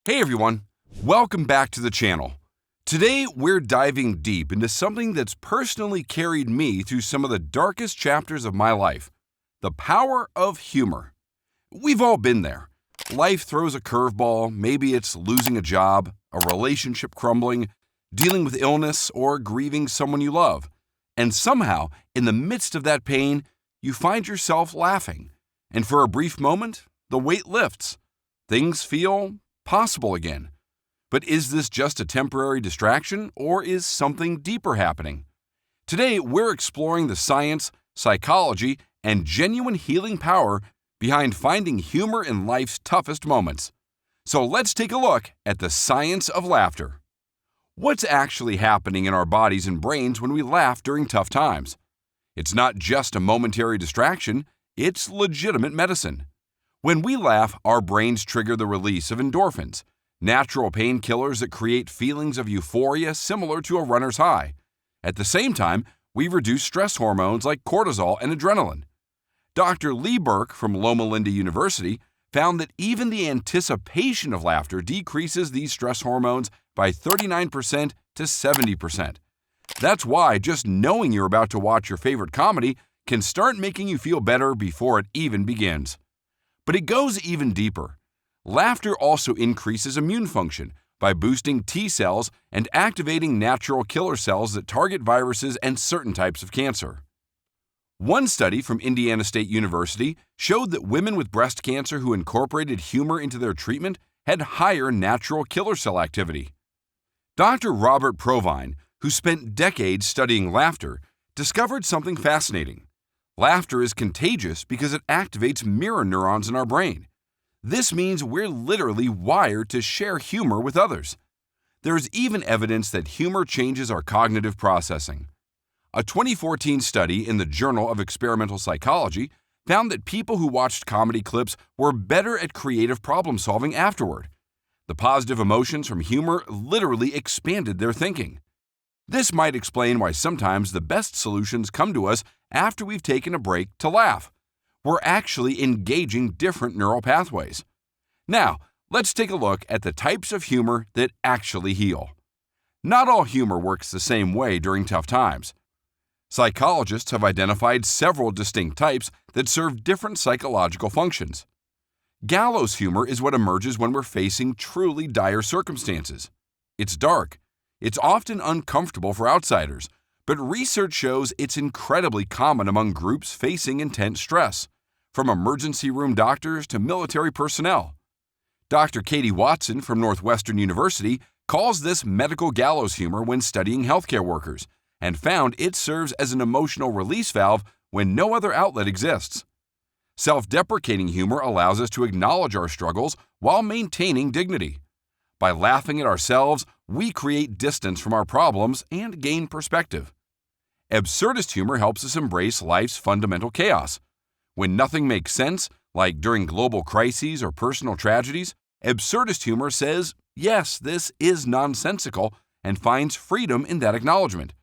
Hey everyone, welcome back to the channel. Today we're diving deep into something that's personally carried me through some of the darkest chapters of my life: the power of humor. We've all been there. Life throws a curveball, maybe it's losing a job, a relationship crumbling, dealing with illness, or grieving someone you love. And somehow, in the midst of that pain, you find yourself laughing. And for a brief moment, the weight lifts. Things feel possible again. But is this just a temporary distraction, or is something deeper happening? Today, we're exploring the science, psychology, and genuine healing power behind finding humor in life's toughest moments. So let's take a look at the science of laughter. What's actually happening in our bodies and brains when we laugh during tough times? It's not just a momentary distraction, it's legitimate medicine. When we laugh, our brains trigger the release of endorphins, natural painkillers that create feelings of euphoria similar to a runner's high. At the same time, we reduce stress hormones like cortisol and adrenaline. Dr. Lee Berk from Loma Linda University found that even the anticipation of laughter decreases these stress hormones by 39% to 70%. That's why just knowing you're about to watch your favorite comedy can start making you feel better before it even begins. But it goes even deeper. Laughter also increases immune function by boosting T cells and activating natural killer cells that target viruses and certain types of cancer. One study from Indiana State University showed that women with breast cancer who incorporated humor into their treatment had higher natural killer cell activity. Dr. Robert Provine, who spent decades studying laughter, discovered something fascinating. Laughter is contagious because it activates mirror neurons in our brain. This means we're literally wired to share humor with others. There is even evidence that humor changes our cognitive processing. A 2014 study in the Journal of Experimental Psychology found that people who watched comedy clips were better at creative problem solving afterward. The positive emotions from humor literally expanded their thinking. This might explain why sometimes the best solutions come to us after we've taken a break to laugh. We're actually engaging different neural pathways. Now, let's take a look at the types of humor that actually heal. Not all humor works the same way during tough times. Psychologists have identified several distinct types that serve different psychological functions. Gallows humor is what emerges when we're facing truly dire circumstances. It's dark. It's often uncomfortable for outsiders, but research shows it's incredibly common among groups facing intense stress, from emergency room doctors to military personnel. Dr. Katie Watson from Northwestern University calls this medical gallows humor when studying healthcare workers, and found it serves as an emotional release valve when no other outlet exists. Self-deprecating humor allows us to acknowledge our struggles while maintaining dignity. By laughing at ourselves, we create distance from our problems and gain perspective. Absurdist humor helps us embrace life's fundamental chaos. When nothing makes sense, like during global crises or personal tragedies, absurdist humor says, yes, this is nonsensical, and finds freedom in that acknowledgement.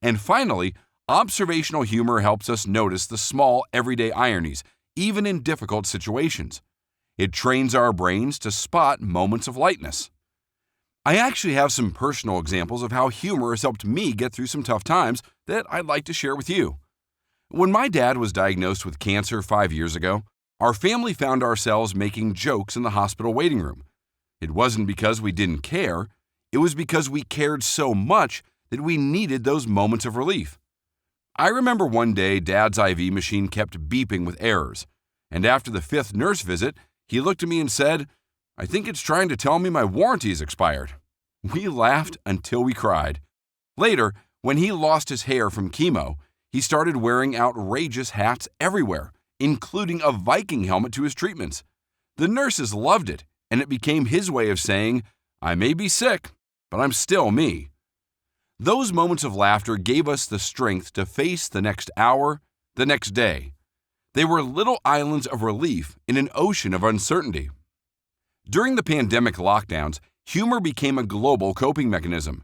And finally, observational humor helps us notice the small, everyday ironies, even in difficult situations. It trains our brains to spot moments of lightness. I actually have some personal examples of how humor has helped me get through some tough times that I'd like to share with you. When my dad was diagnosed with cancer 5 years ago, our family found ourselves making jokes in the hospital waiting room. It wasn't because we didn't care, it was because we cared so much that we needed those moments of relief. I remember one day Dad's IV machine kept beeping with errors, and after the 5th nurse visit, he looked at me and said, "I think it's trying to tell me my warranty is expired." We laughed until we cried. Later, when he lost his hair from chemo, he started wearing outrageous hats everywhere, including a Viking helmet to his treatments. The nurses loved it, and it became his way of saying, "I may be sick, but I'm still me." Those moments of laughter gave us the strength to face the next hour, the next day. They were little islands of relief in an ocean of uncertainty. During the pandemic lockdowns, humor became a global coping mechanism.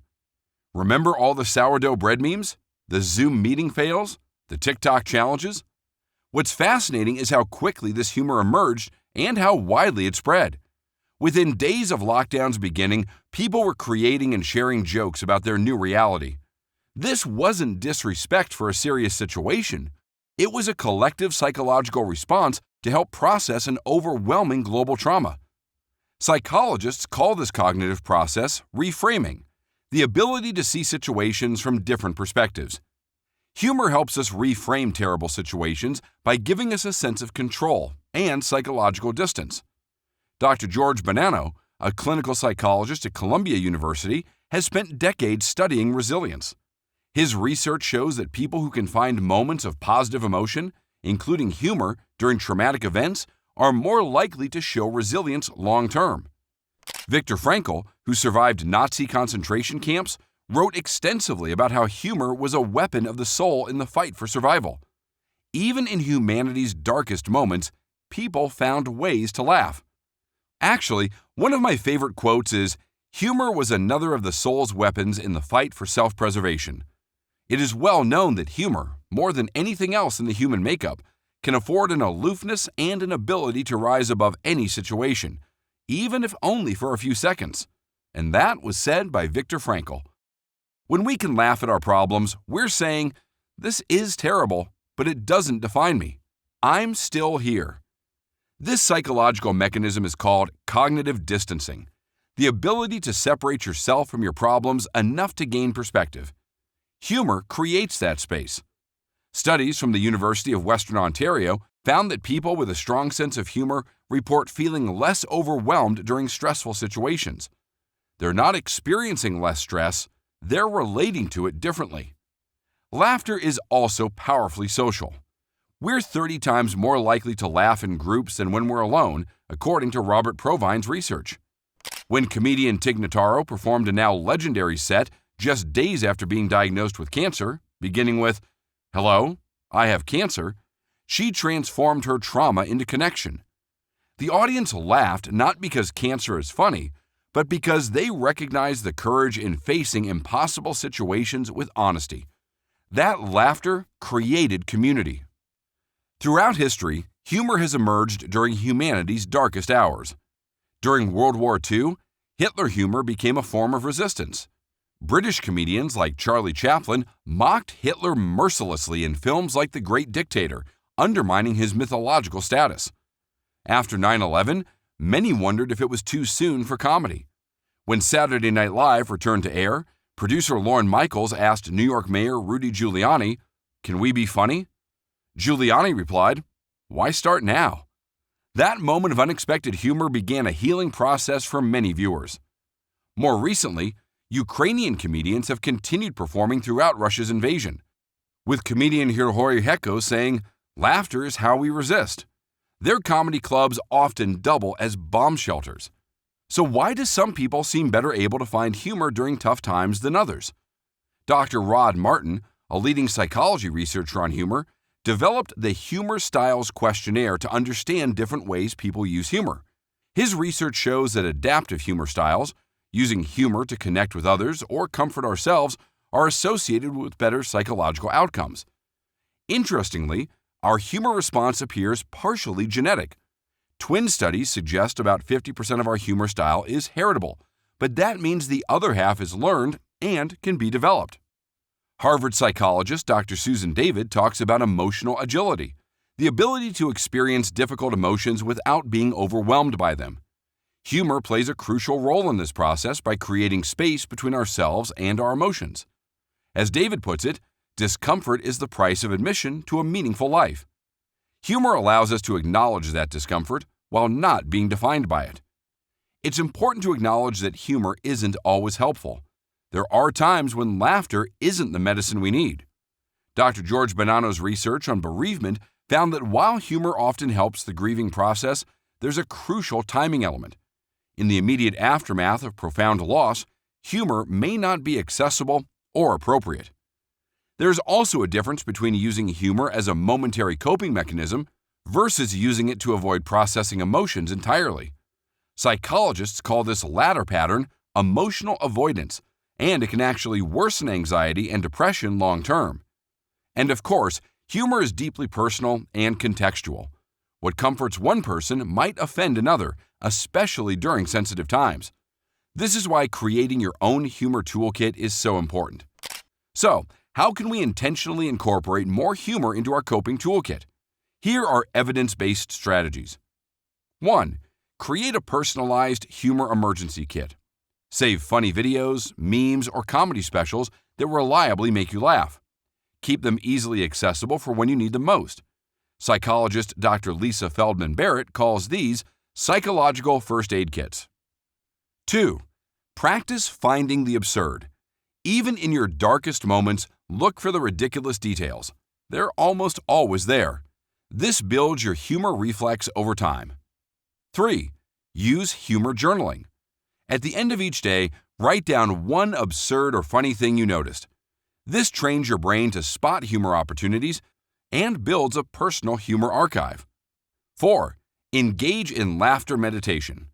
Remember all the sourdough bread memes? The Zoom meeting fails? The TikTok challenges? What's fascinating is how quickly this humor emerged and how widely it spread. Within days of lockdowns beginning, people were creating and sharing jokes about their new reality. This wasn't disrespect for a serious situation. It was a collective psychological response to help process an overwhelming global trauma. Psychologists call this cognitive process reframing, the ability to see situations from different perspectives. Humor helps us reframe terrible situations by giving us a sense of control and psychological distance. Dr. George Bonanno, a clinical psychologist at Columbia University, has spent decades studying resilience. His research shows that people who can find moments of positive emotion, including humor, during traumatic events, are more likely to show resilience long-term. Viktor Frankl, who survived Nazi concentration camps, wrote extensively about how humor was a weapon of the soul in the fight for survival. Even in humanity's darkest moments, people found ways to laugh. Actually, one of my favorite quotes is, "Humor was another of the soul's weapons in the fight for self-preservation." It is well known that humor, more than anything else in the human makeup, can afford an aloofness and an ability to rise above any situation, even if only for a few seconds. And that was said by Viktor Frankl. When we can laugh at our problems, we're saying, "This is terrible, but it doesn't define me. I'm still here." This psychological mechanism is called cognitive distancing, the ability to separate yourself from your problems enough to gain perspective. Humor creates that space. Studies from the University of Western Ontario found that people with a strong sense of humor report feeling less overwhelmed during stressful situations. They're not experiencing less stress, they're relating to it differently. Laughter is also powerfully social. We're 30 times more likely to laugh in groups than when we're alone, according to Robert Provine's research. When comedian Tig Notaro performed a now legendary set just days after being diagnosed with cancer, beginning with, "Hello, I have cancer," she transformed her trauma into connection. The audience laughed not because cancer is funny, but because they recognized the courage in facing impossible situations with honesty. That laughter created community. Throughout history, humor has emerged during humanity's darkest hours. During World War II, Hitler humor became a form of resistance. British comedians like Charlie Chaplin mocked Hitler mercilessly in films like The Great Dictator, undermining his mythological status. After 9/11, many wondered if it was too soon for comedy. When Saturday Night Live returned to air, producer Lorne Michaels asked New York Mayor Rudy Giuliani, "Can we be funny?" Giuliani replied, "Why start now?" That moment of unexpected humor began a healing process for many viewers. More recently, Ukrainian comedians have continued performing throughout Russia's invasion, with comedian 𝐂𝐎𝐏𝐘𝐑𝐈𝐵 saying, "Laughter is how we resist." Their comedy clubs often double as bomb shelters. So why do some people seem better able to find humor during tough times than others? Dr. Rod Martin, a leading psychology researcher on humor, developed the Humor Styles Questionnaire to understand different ways people use humor. His research shows that adaptive humor styles, using humor to connect with others or comfort ourselves, are associated with better psychological outcomes. Interestingly, our humor response appears partially genetic. Twin studies suggest about 50% of our humor style is heritable, but that means the other half is learned and can be developed. Harvard psychologist Dr. Susan David talks about emotional agility, the ability to experience difficult emotions without being overwhelmed by them. Humor plays a crucial role in this process by creating space between ourselves and our emotions. As David puts it, discomfort is the price of admission to a meaningful life. Humor allows us to acknowledge that discomfort while not being defined by it. It's important to acknowledge that humor isn't always helpful. There are times when laughter isn't the medicine we need. Dr. George Bonanno's research on bereavement found that while humor often helps the grieving process, there's a crucial timing element. In the immediate aftermath of profound loss, humor may not be accessible or appropriate. There's also a difference between using humor as a momentary coping mechanism versus using it to avoid processing emotions entirely. Psychologists call this latter pattern emotional avoidance, and it can actually worsen anxiety and depression long term. And of course, humor is deeply personal and contextual. What comforts one person might offend another, especially during sensitive times. This is why creating your own humor toolkit is so important. So, how can we intentionally incorporate more humor into our coping toolkit? Here are evidence-based strategies. 1. Create a personalized humor emergency kit. Save funny videos, memes, or comedy specials that reliably make you laugh. Keep them easily accessible for when you need them most. Psychologist Dr. Lisa Feldman Barrett calls these psychological first aid kits. 2. Practice finding the absurd. Even in your darkest moments, look for the ridiculous details. They're almost always there. This builds your humor reflex over time. 3. Use humor journaling. At the end of each day, write down one absurd or funny thing you noticed. This trains your brain to spot humor opportunities and builds a personal humor archive. 4. Engage in laughter meditation.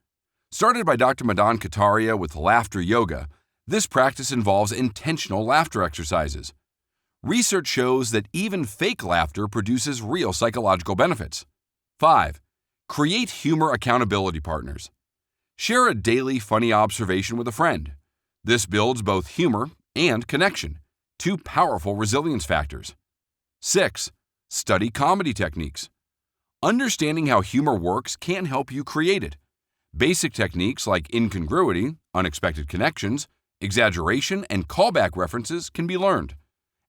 Started by Dr. Madan Kataria with laughter yoga, this practice involves intentional laughter exercises. Research shows that even fake laughter produces real psychological benefits. 5. Create humor accountability partners. Share a daily funny observation with a friend. This builds both humor and connection, two powerful resilience factors. 6. Study comedy techniques. Understanding how humor works can help you create it. Basic techniques like incongruity, unexpected connections, exaggeration, and callback references can be learned.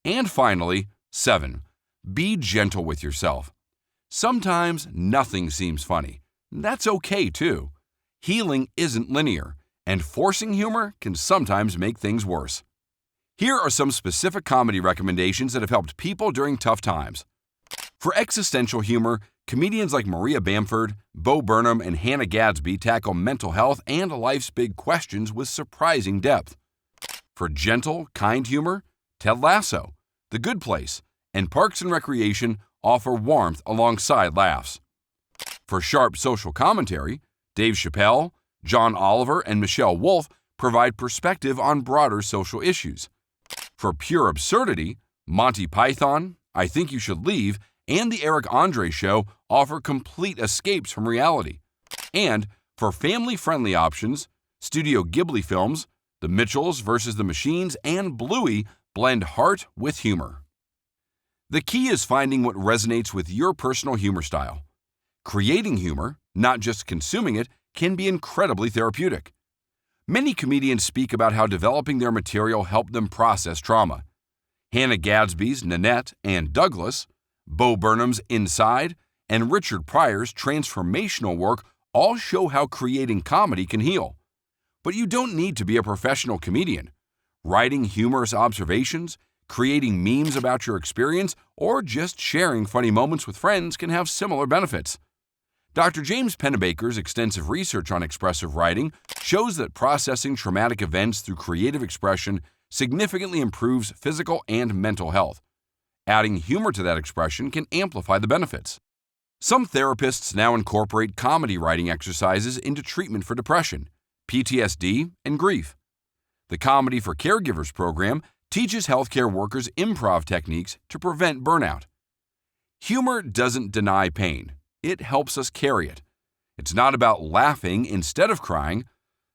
And finally, 7. Be gentle with yourself. Sometimes nothing seems funny. That's okay too. Healing isn't linear, and forcing humor can sometimes make things worse. Here are some specific comedy recommendations that have helped people during tough times. For existential humor, comedians like Maria Bamford, Bo Burnham, and Hannah Gadsby tackle mental health and life's big questions with surprising depth. For gentle, kind humor, Ted Lasso, The Good Place, and Parks and Recreation offer warmth alongside laughs. For sharp social commentary, Dave Chappelle, John Oliver, and Michelle Wolf provide perspective on broader social issues. For pure absurdity, Monty Python, I Think You Should Leave, and The Eric Andre Show offer complete escapes from reality. And for family-friendly options, Studio Ghibli films, The Mitchells vs. the Machines, and Bluey blend heart with humor. The key is finding what resonates with your personal humor style. Creating humor, not just consuming it, can be incredibly therapeutic. Many comedians speak about how developing their material helped them process trauma. Hannah Gadsby's Nanette and Douglas, Bo Burnham's Inside, and Richard Pryor's transformational work all show how creating comedy can heal. But you don't need to be a professional comedian. Writing humorous observations, creating memes about your experience, or just sharing funny moments with friends can have similar benefits. Dr. James Pennebaker's extensive research on expressive writing shows that processing traumatic events through creative expression significantly improves physical and mental health. Adding humor to that expression can amplify the benefits. Some therapists now incorporate comedy writing exercises into treatment for depression, PTSD, and grief. The Comedy for Caregivers program teaches healthcare workers improv techniques to prevent burnout. Humor doesn't deny pain. It helps us carry it. It's not about laughing instead of crying.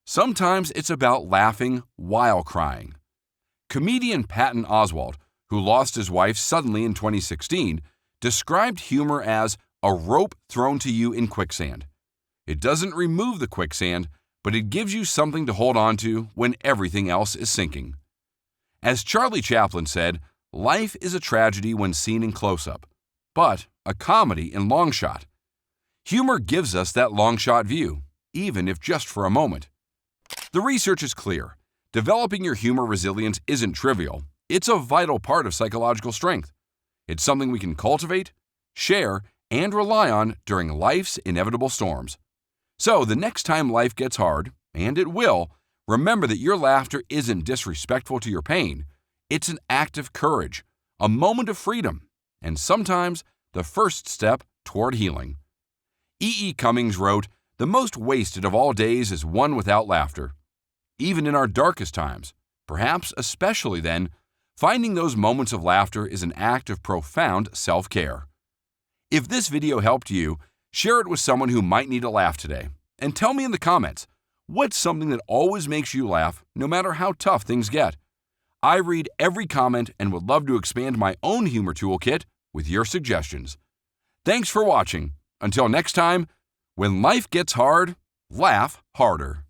Sometimes it's about laughing while crying. Comedian Patton Oswalt, who lost his wife suddenly in 2016, described humor as a rope thrown to you in quicksand. It doesn't remove the quicksand, but it gives you something to hold on to when everything else is sinking. As Charlie Chaplin said, life is a tragedy when seen in close-up, but a comedy in long shot. Humor gives us that long shot view, even if just for a moment. The research is clear. Developing your humor resilience isn't trivial. It's a vital part of psychological strength. It's something we can cultivate, share, and rely on during life's inevitable storms. So the next time life gets hard, and it will, remember that your laughter isn't disrespectful to your pain. It's an act of courage, a moment of freedom, and sometimes the first step toward healing. E.E. Cummings wrote, "The most wasted of all days is one without laughter." Even in our darkest times, perhaps especially then, finding those moments of laughter is an act of profound self-care. If this video helped you, share it with someone who might need a laugh today. And tell me in the comments, what's something that always makes you laugh no matter how tough things get? I read every comment and would love to expand my own humor toolkit with your suggestions. Thanks for watching. Until next time, when life gets hard, laugh harder.